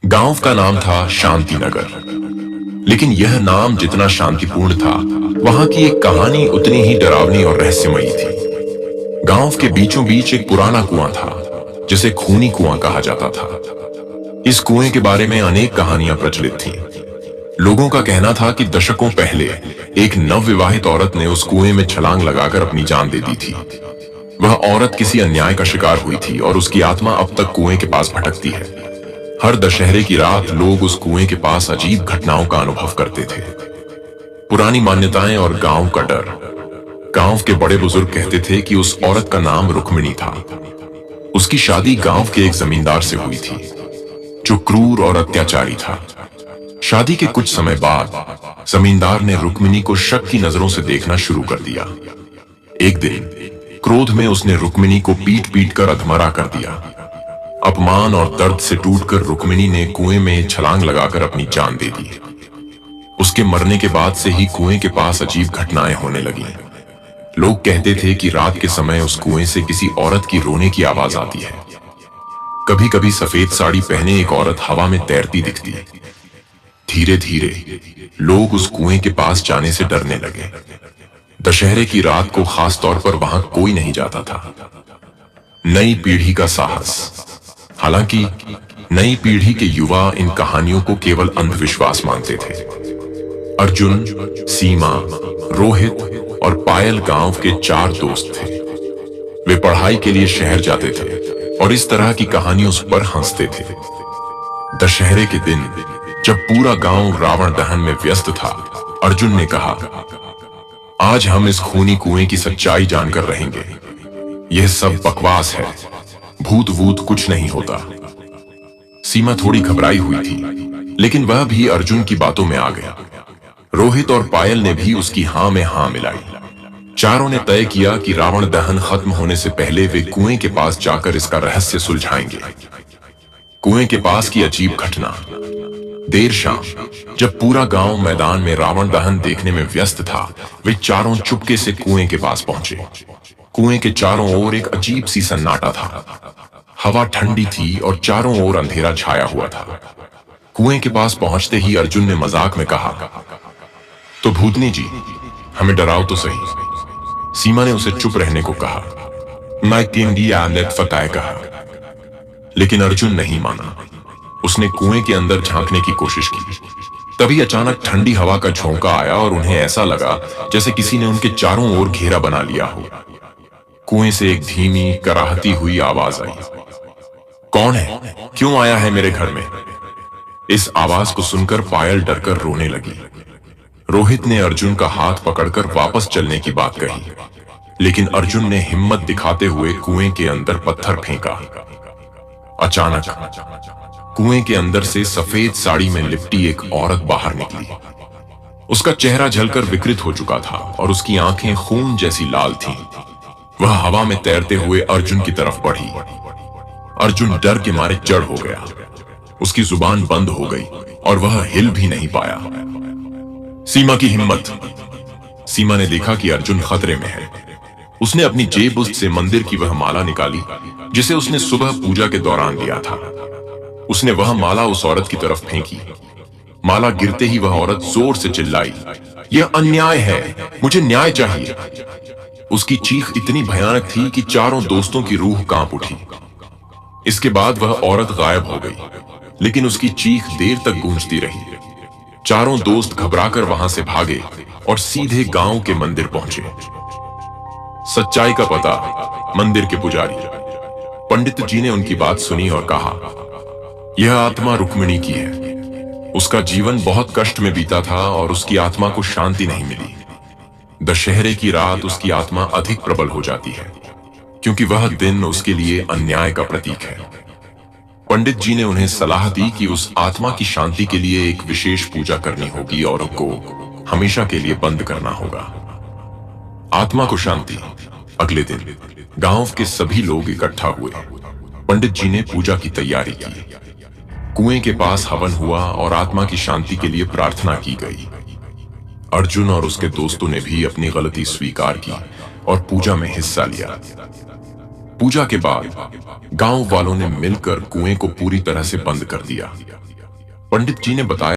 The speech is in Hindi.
गांव का नाम था शांति नगर। लेकिन यह नाम जितना शांतिपूर्ण था, वहां की एक कहानी उतनी ही डरावनी और रहस्यमयी थी। गांव के बीचों बीच एक पुराना कुआं था, जिसे खूनी कुआं कहा जाता था। इस कुएं के बारे में अनेक कहानियां प्रचलित थीं। लोगों का कहना था कि दशकों पहले एक नवविवाहित औरत ने उस कुएं में छलांग लगाकर अपनी जान दे दी थी। वह औरत किसी अन्याय का शिकार हुई थी और उसकी आत्मा अब तक कुएं के पास भटकती है। हर दशहरे की रात लोग उस कुएं के पास अजीब घटनाओं का अनुभव करते थे। पुरानी मान्यताएं और गांव का डर। गांव के बड़े बुजुर्ग कहते थे कि उस औरत का नाम रुक्मिणी था। उसकी शादी गांव के एक जमींदार से हुई थी, जो क्रूर और अत्याचारी था। शादी के कुछ समय बाद जमींदार ने रुक्मिणी को शक की नजरों से देखना शुरू कर दिया। एक दिन क्रोध में उसने रुक्मिणी को पीट पीट कर अधमरा कर दिया। अपमान और दर्द से टूटकर रुक्मिणी ने कुएं में छलांग लगाकर अपनी जान दे दी। उसके मरने के बाद से ही कुएं के पास अजीब घटनाएं होने लगी। लोग कहते थे कि रात के समय उस कुएं से किसी औरत की रोने की आवाज आती है। कभी कभी सफेद साड़ी पहने एक औरत हवा में तैरती दिखती। धीरे धीरे लोग उस कुएं के पास जाने से डरने लगे। दशहरे की रात को खास तौर पर वहां कोई नहीं जाता था। नई पीढ़ी का साहस। हालांकि नई पीढ़ी के युवा इन कहानियों को केवल अंधविश्वास मानते थे। अर्जुन, सीमा, रोहित और पायल गांव के 4 दोस्त थे। वे पढ़ाई के लिए शहर जाते थे और इस तरह की कहानियों पर हंसते थे। दशहरे के दिन जब पूरा गांव रावण दहन में व्यस्त था, अर्जुन ने कहा, आज हम इस खूनी कुएं की सच्चाई जानकर रहेंगे। यह सब बकवास है, भूत वूत कुछ नहीं होता। सीमा थोड़ी घबराई हुई थी, लेकिन वह भी अर्जुन की बातों में आ गया। रोहित और पायल ने भी उसकी हां में हां मिलाई। चारों ने तय किया कि रावण दहन खत्म होने से पहले वे कुएं के पास जाकर इसका रहस्य सुलझाएंगे। कुएं के पास की अजीब घटना। देर शाम जब पूरा गांव मैदान में रावण दहन देखने में व्यस्त था, वे चारों चुपके से कुएं के पास पहुंचे। कुएं के चारों ओर एक अजीब सी सन्नाटा था। हवा ठंडी थी और चारों ओर अंधेरा छाया हुआ था। कुएं के पास पहुंचते ही अर्जुन ने मजाक में कहा, तो भूतनी जी, हमें डराओ तो सही। सीमा ने उसे चुप रहने को कहा। मैं फताए कहा, लेकिन अर्जुन नहीं माना। उसने कुएं के अंदर झांकने की कोशिश की। तभी अचानक ठंडी हवा का झोंका आया और उन्हें ऐसा लगा जैसे किसी ने उनके चारों ओर घेरा बना लिया हो। कुएं से एक धीमी कराहती हुई आवाज आई, कौन है? क्यों आया है मेरे घर में? इस आवाज को सुनकर पायल डरकर रोने लगी। रोहित ने अर्जुन का हाथ पकड़कर वापस चलने की बात कही, लेकिन अर्जुन ने हिम्मत दिखाते हुए कुएं के अंदर पत्थर फेंका। अचानक कुएं के अंदर से सफेद साड़ी में लिपटी एक औरत बाहर निकली। उसका चेहरा जलकर विकृत हो चुका था और उसकी आंखें खून जैसी लाल थीं। वह हवा में तैरते हुए अर्जुन की तरफ बढ़ी। अर्जुन डर के मारे जड़ हो गया। उसकी जुबान बंद हो गई और वह हिल भी नहीं पाया। सीमा की हिम्मत। सीमा ने देखा कि अर्जुन खतरे में है। उसने अपनी जेब से मंदिर की वह माला निकाली, जिसे उसने सुबह पूजा के दौरान लिया था। उसने वह माला उस औरत की तरफ फेंकी। माला गिरते ही वह औरत जोर से चिल्लाई, यह अन्याय है, मुझे न्याय चाहिए। उसकी चीख इतनी भयानक थी कि चारों दोस्तों की रूह कांप उठी। इसके बाद वह औरत गायब हो गई, लेकिन उसकी चीख देर तक गूंजती रही। चारों दोस्त घबराकर वहां से भागे और सीधे गांव के मंदिर पहुंचे। सच्चाई का पता मंदिर के पुजारी पंडित जी ने उनकी बात सुनी और कहा, यह आत्मा रुक्मिणी की है। उसका जीवन बहुत कष्ट में बीता था और उसकी आत्मा को शांति नहीं मिली। दशहरे की रात उसकी आत्मा अधिक प्रबल हो जाती है, क्योंकि वह दिन उसके लिए अन्याय का प्रतीक है। पंडित जी ने उन्हें सलाह दी कि उस आत्मा की शांति के लिए एक विशेष पूजा करनी होगी और उसको हमेशा के लिए बंद करना होगा। आत्मा को शांति। अगले दिन गांव के सभी लोग इकट्ठा हुए। पंडित जी ने पूजा की तैयारी की। कुएं के पास हवन हुआ और आत्मा की शांति के लिए प्रार्थना की गई। अर्जुन और उसके दोस्तों ने भी अपनी गलती स्वीकार की और पूजा में हिस्सा लिया। पूजा के बाद गांव वालों ने मिलकर कुएं को पूरी तरह से बंद कर दिया। पंडित जी ने बताया